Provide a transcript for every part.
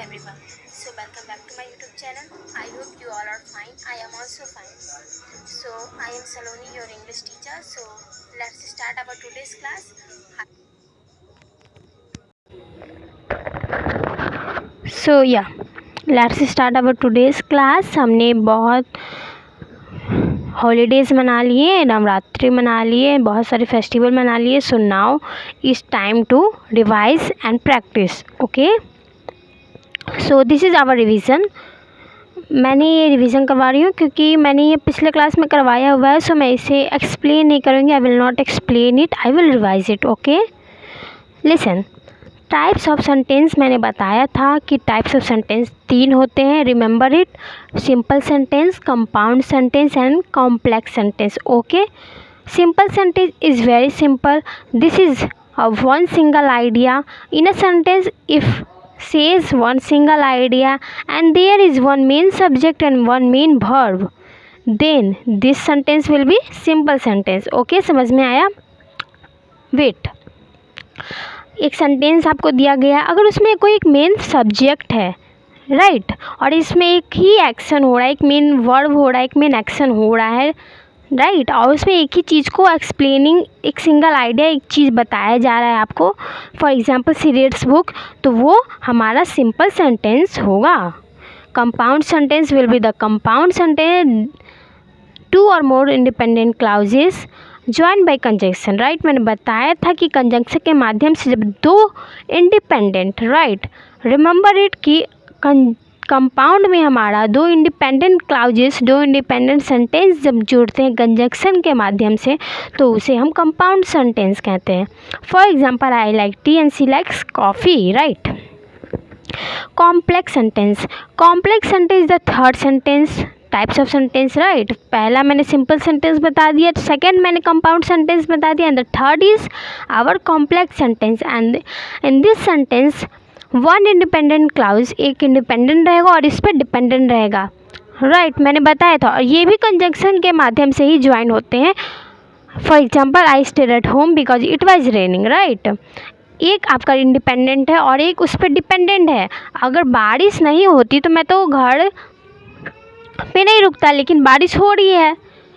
everyone. So welcome back to my YouTube channel. I hope you all are fine. I am also fine. So I am Saloni, your English teacher. So let's start our today's class. So yeah, let's start our today's class. हमने बहुत holidays मना लिए, नवरात्रि मना लिए, बहुत सारे festival मना लिए. So now is time to revise and practice. Okay, so this is our revision. मैंने ये रिवीजन करवा रही हूँ क्योंकि मैंने ये पिछले क्लास में करवाया हुआ है. सो मैं इसे एक्सप्लेन नहीं करूँगी. आई will not explain it, I will revise it. Okay, listen. Types of sentence मैंने बताया था कि टाइप्स ऑफ सेंटेंस 3 होते हैं. Remember it. Simple sentence, compound sentence and complex sentence. Okay, simple sentence is very simple. This is one single idea in a sentence. If says one single idea and there is one main subject and one main verb, then this sentence will be simple sentence. Okay, समझ में आया? Wait, एक sentence आपको दिया गया, अगर उसमें कोई एक मेन सब्जेक्ट है, राइट, और इसमें एक ही एक्शन हो रहा है, एक मेन वर्ब हो रहा है, एक मेन एक्शन हो रहा है, राइट, और उसमें एक ही चीज़ को एक्सप्लेनिंग, एक सिंगल आइडिया, एक चीज़ बताया जा रहा है आपको. For example she reads book, तो वो हमारा सिंपल सेंटेंस होगा. Compound sentence will be the compound sentence. 2 और more independent clauses join by conjunction. Right, मैंने बताया था कि कंजंक्शन के माध्यम से जब 2 इंडिपेंडेंट, राइट, रिमेंबर इट कि कंपाउंड में हमारा 2 इंडिपेंडेंट क्लाउजेस, 2 इंडिपेंडेंट सेंटेंस जब जुड़ते हैं कंजंक्शन के माध्यम से, तो उसे हम कंपाउंड सेंटेंस कहते हैं. For example, I like T and she likes coffee. Right. Complex sentence. Complex sentence the third sentence types of sentence. Right, पहला मैंने सिंपल सेंटेंस बता दिया, सेकेंड मैंने कंपाउंड सेंटेंस बता दिया, and the third is our complex sentence. And in this sentence one independent clause, एक independent रहेगा और इस पर डिपेंडेंट रहेगा. राइट, मैंने बताया था, और ये भी कंजंक्शन के माध्यम से ही ज्वाइन होते हैं. For example, I stayed at home because it was raining. Right, एक आपका इंडिपेंडेंट है और एक उस पर डिपेंडेंट है. अगर बारिश नहीं होती तो मैं तो घर पे नहीं रुकता, लेकिन बारिश हो रही है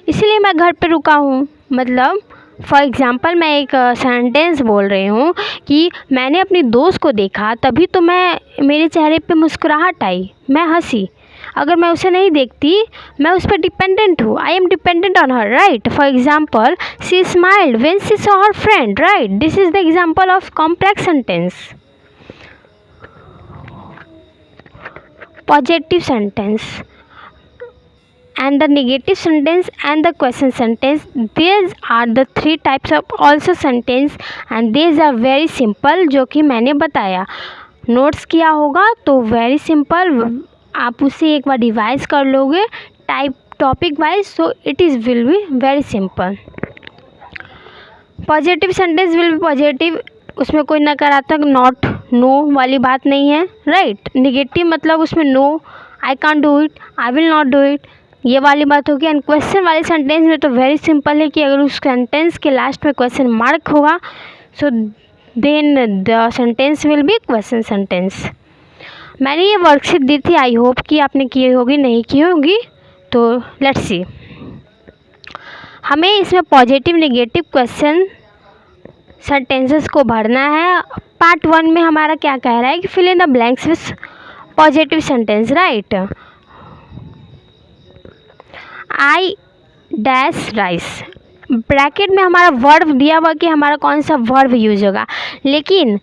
इसलिए मैं घर पे रुका हूँ. मतलब फॉर एग्ज़ाम्पल, मैं एक सेंटेंस बोल रही हूँ कि मैंने अपनी दोस्त को देखा तभी तो मेरे चेहरे पे मुस्कुराहट आई, मैं हंसी. अगर मैं उसे नहीं देखती, मैं उस पर डिपेंडेंट हूँ. I am dependent on her. Right. For example, she smiled when she saw her friend. Right, this is the example of complex sentence. Positive sentence and the negative sentence and the question sentence, these are the 3 types of also sentence and these are very simple, जो कि मैंने बताया. Notes किया होगा तो very simple, आप उसे एक बार रिवाइज कर लोगे topic wise, so it is will be very simple. Positive sentence will B positive, उसमें कोई नकारात्मक नॉट, नो वाली बात नहीं है. राइट. निगेटिव मतलब उसमें no, I can't do it, I will not do it, ये वाली बात होगी. एंड क्वेश्चन वाले सेंटेंस में तो वेरी सिंपल है कि अगर उस सेंटेंस के लास्ट में क्वेश्चन मार्क होगा, so then the sentence will be question sentence. मैंने ये वर्कशीट दी थी, आई होप कि आपने की होगी, नहीं की होगी तो लेट्स सी. हमें इसमें पॉजिटिव नेगेटिव क्वेश्चन सेंटेंसेस को भरना है. पार्ट 1 में हमारा क्या कह रहा है कि fill in the blanks with positive sentence. Right. I dash rice, bracket में हमारा वर्ब दिया हुआ कि हमारा कौन सा वर्ब यूज होगा, लेकिन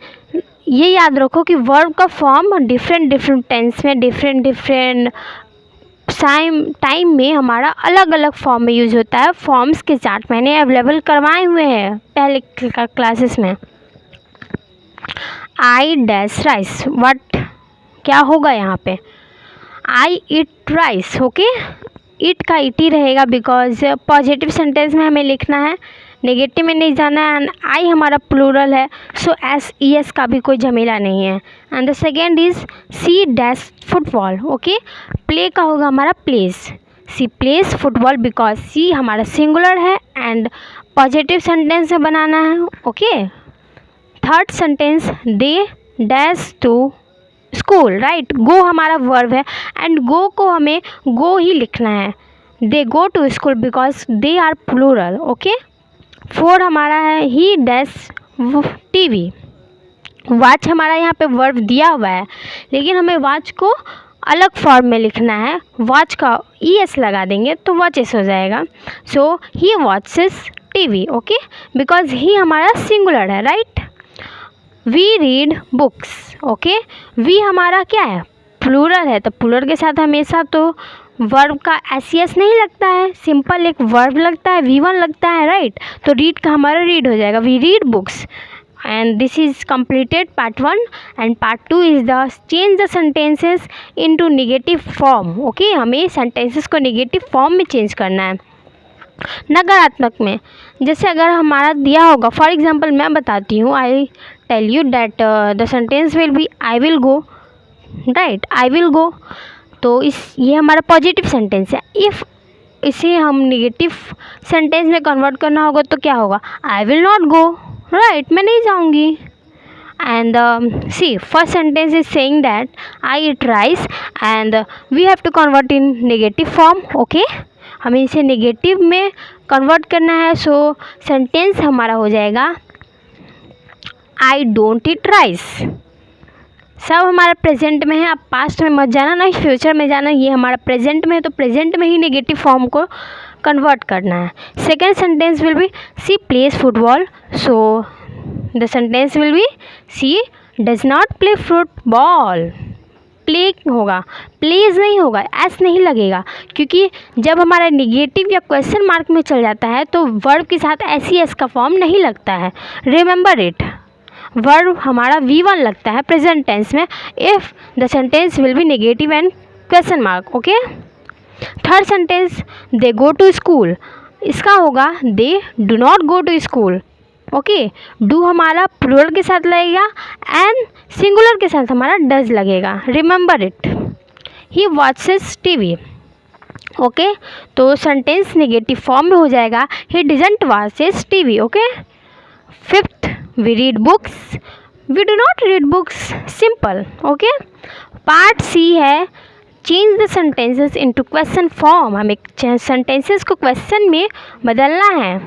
ये याद रखो कि वर्ब का फॉर्म डिफरेंट टेंस में, डिफरेंट टाइम में हमारा अलग अलग फॉर्म में यूज होता है. फॉर्म्स के चार्ट मैंने अवेलेबल करवाए हुए हैं पहले क्लासेस में. आई डैश राइस, व्हाट क्या होगा यहाँ पे, आई ईट राइस. ओके, इट का इट ही रहेगा बिकॉज पॉजिटिव सेंटेंस में हमें लिखना है, नेगेटिव में नहीं जाना है. एंड आई हमारा प्लूरल है, सो SES का भी कोई झमेला नहीं है. And the second is she dash football. Okay, play का होगा हमारा plays, she plays football because she हमारा सिंगुलर है एंड पॉजिटिव सेंटेंस में बनाना है. Okay. Third sentence, they dash to school, right. Go हमारा वर्ब है एंड गो को हमें गो ही लिखना है। They go to school because they are plural, okay. 4 हमारा है ही डैश टीवी। वॉच हमारा यहाँ पे वर्ब दिया हुआ है, लेकिन हमें वॉच को अलग फॉर्म में लिखना है। वॉच का ES लगा देंगे तो वॉचेस हो जाएगा। So he watches TV, okay, because he हमारा सिंगुलर है, right. We read books, okay. We हमारा क्या है, प्लूरल है, तो प्लूरल के साथ हमेशा तो वर्ब का SES नहीं लगता है, सिंपल एक वर्ब लगता है, V1 लगता है, राइट। तो रीड का हमारा रीड हो जाएगा, we read books. And this is completed part 1 and part 2 is the change the sentences into negative form, okay। हमें sentences को negative form में change करना है, नकारात्मक में। जैसे अगर हमारा दिया होगा, फॉर एग्जांपल मैं बताती हूँ, I tell you that the sentence will be I will go, right, I will go. तो ये हमारा पॉजिटिव सेंटेंस है। इफ़ इसे हम नेगेटिव सेंटेंस में कन्वर्ट करना होगा तो क्या होगा, I will not go, right, मैं नहीं जाऊंगी। And see first sentence is saying that I eat rice and we have to convert in negative form, okay. हमें इसे नेगेटिव में कन्वर्ट करना है। सो सेंटेंस हमारा हो जाएगा आई डोंट ईट राइस। सब हमारा प्रेजेंट में है, आप पास्ट में मत जाना, ना फ्यूचर में जाना। ये हमारा प्रेजेंट में है तो प्रेजेंट में ही नेगेटिव फॉर्म को कन्वर्ट करना है। Second sentence will be she plays football, so the sentence will be she does not play football. Play होगा, प्लेज नहीं होगा, एस नहीं लगेगा, क्योंकि जब हमारा निगेटिव या क्वेश्चन मार्क में चल जाता है तो वर्ब के साथ SES का फॉर्म नहीं लगता है, रिमेंबर इट। वर्ब हमारा V1 लगता है प्रेजेंट टेंस में if the sentence will be negative and question mark, okay. Third sentence they go to school, इसका होगा they do not go to school, okay. Do हमारा प्लूरल के साथ लगेगा एंड सिंगुलर के साथ हमारा डज लगेगा, remember it. He watches TV, okay. तो सेंटेंस नेगेटिव फॉर्म में हो जाएगा he didn't watches TV, okay. Fifth we read books, we do not read books, simple, okay। Part C है change the sentences into question form. हमें sentences को question में बदलना है।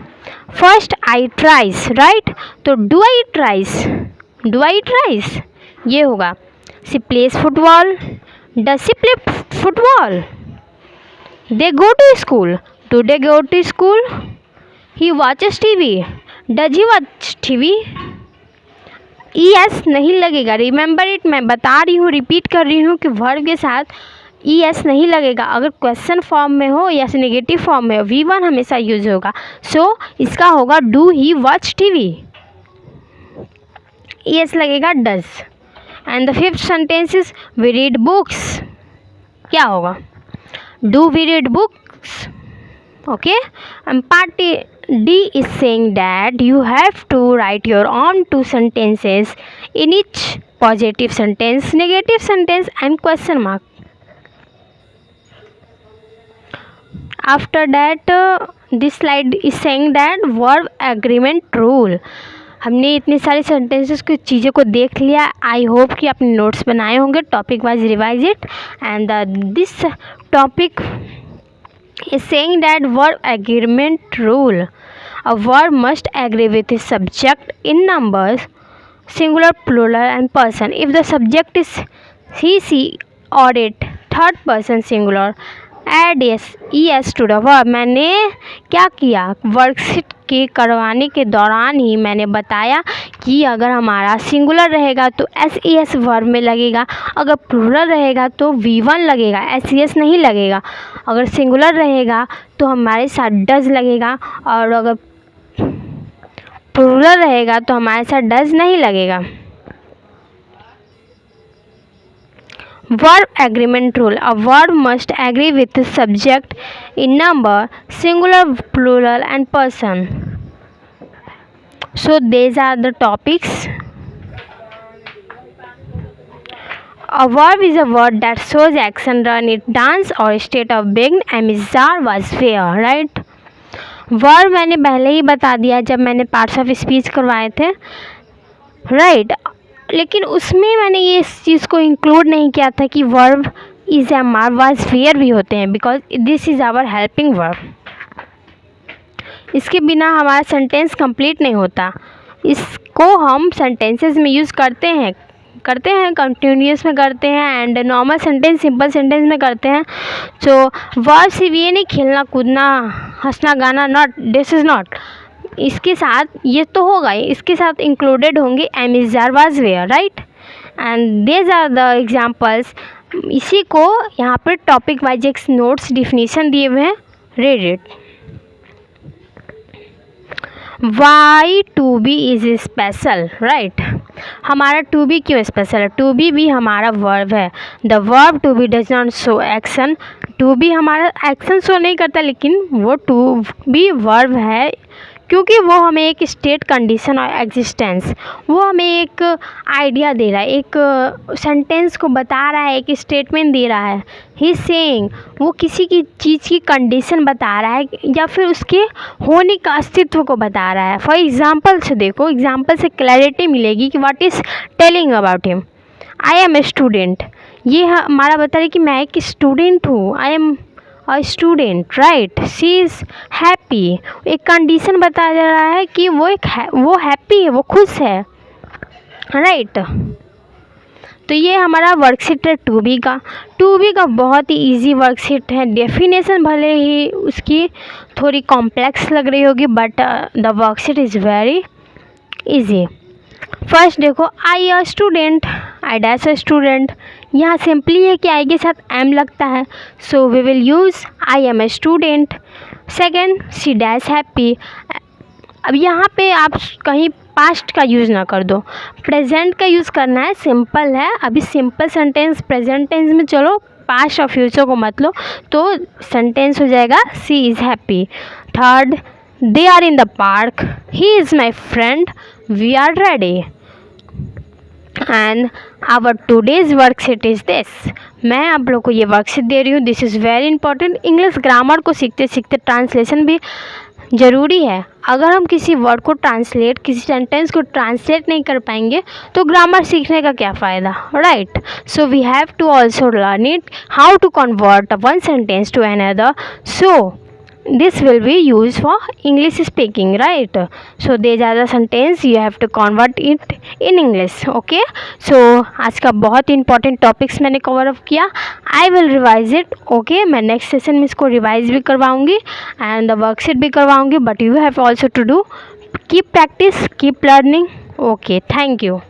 फर्स्ट आई ट्राइस, राइट, तो do I tries, do I tries ये होगा। She plays football, does she play football. They go to school, do they go to school. He watches TV, does he watch TV. ES नहीं लगेगा, remember it. मैं बता रही हूँ, repeat कर रही हूँ कि वर्ब के साथ ES नहीं लगेगा अगर क्वेश्चन फॉर्म में हो या नेगेटिव फॉर्म में हो, V1 हमेशा यूज होगा। सो इसका होगा do he watch TV, ES लगेगा does. And the fifth sentence is we read books, क्या होगा, do we read books, okay। And part D is saying that you have to write your own 2 sentences in each positive sentence, negative sentence and question mark. After that this slide is saying that verb agreement rule। हमने इतनी सारी sentences की चीज़ों को देख लिया। I hope कि अपने नोट्स बनाए होंगे, topic wise revise it. And this topic is saying that verb agreement rule, a verb must agree with its subject in numbers, singular, plural and person. If the subject is he, she or it, third person singular, add es to the verb। मैंने क्या किया, worksheet के करवाने के दौरान ही मैंने बताया कि अगर हमारा सिंगुलर रहेगा तो SES वर्ब में लगेगा, अगर प्लूरल रहेगा तो V1 लगेगा, SES नहीं लगेगा। अगर सिंगुलर रहेगा तो हमारे साथ डज लगेगा और अगर प्लूरल रहेगा तो हमारे साथ डज नहीं लगेगा। Verb agreement rule, a verb must agree with the subject in number, singular, plural and person. So these are the topics. A verb is a word that shows action, run, it, dance or state of being, amizar was fair, right। Verb मैंने पहले ही बता दिया जब मैंने parts of speech करवाए थे, right. लेकिन उसमें मैंने ये इस चीज़ को इंक्लूड नहीं किया था कि verb is am are was were भी होते हैं, because this is our helping verb. इसके बिना हमारा सेंटेंस कंप्लीट नहीं होता। इसको हम सेंटेंसेस में यूज़ करते हैं कंटिन्यूस में करते हैं and normal sentence, simple sentence में करते हैं। सो वर्ब सिर्फ ये नहीं खेलना कूदना हंसना गाना, नॉट, दिस इज़ नॉट। इसके साथ ये तो होगा, इसके साथ इंक्लूडेड होंगे am is are was were, right, and these are the examples. इसी को यहाँ पर टॉपिक वाइज एक नोट्स डिफिनीशन दिए हुए हैं, read it. Why to be is special, right. हमारा टू बी क्यों स्पेशल है? टू बी भी हमारा वर्ब है। The verb to be does not show action. To be हमारा एक्शन शो नहीं करता, लेकिन वो टू बी वर्ब है क्योंकि वो हमें एक स्टेट, कंडीशन और एग्जिस्टेंस, वो हमें एक आइडिया दे रहा है, एक सेंटेंस को बता रहा है, एक स्टेटमेंट दे रहा है। ही सेइंग, वो किसी की चीज़ की कंडीशन बता रहा है या फिर उसके होने का अस्तित्व को बता रहा है। फॉर एग्जांपल से देखो, एग्जांपल से क्लैरिटी मिलेगी कि what is telling about him. I am a student, ये हमारा बता रहा है कि मैं एक स्टूडेंट हूँ। I am a student, right. She is happy, एक कंडीशन बताया जा रहा है कि वो वो हैप्पी है, वो खुश है, राइट। तो ये हमारा वर्कशीट है टू बी का। टू बी का बहुत ही इजी वर्कशीट है। डेफिनेशन भले ही उसकी थोड़ी कॉम्प्लेक्स लग रही होगी, but the worksheet is very easy. First देखो, I a student, I dash a student. यहाँ सिंपली है कि आई के साथ एम लगता है, so we will use I am a student. Second, she dash happy. अब यहाँ पे आप कहीं पास्ट का यूज़ ना कर दो, प्रेजेंट का यूज़ करना है। सिंपल है, अभी सिंपल सेंटेंस प्रेजेंट टेंस में चलो, पास्ट और फ्यूचर को मत लो, तो सेंटेंस हो जाएगा she is happy. Third, they are in the park, he is my friend, we are ready. And our today's worksheet is this. मैं आप लोग को ये वर्कशीट दे रही हूँ, this is very important. English grammar को सीखते सीखते ट्रांसलेशन भी ज़रूरी है। अगर हम किसी वर्ड को ट्रांसलेट, किसी सेंटेंस को ट्रांसलेट नहीं कर पाएंगे तो ग्रामर सीखने का क्या फ़ायदा, right. So we have to also learn it how to convert one sentence to another, so this will be used for English speaking, right? So these are the sentence you have to convert it in English, okay? So आज का बहुत important topics मैंने cover up किया। I will revise it, okay. मैं next session में इसको revise भी करवाऊँगी एंड द वर्कशीट भी करवाऊँगी, but you have also to do, keep practice, keep learning, okay. Thank you.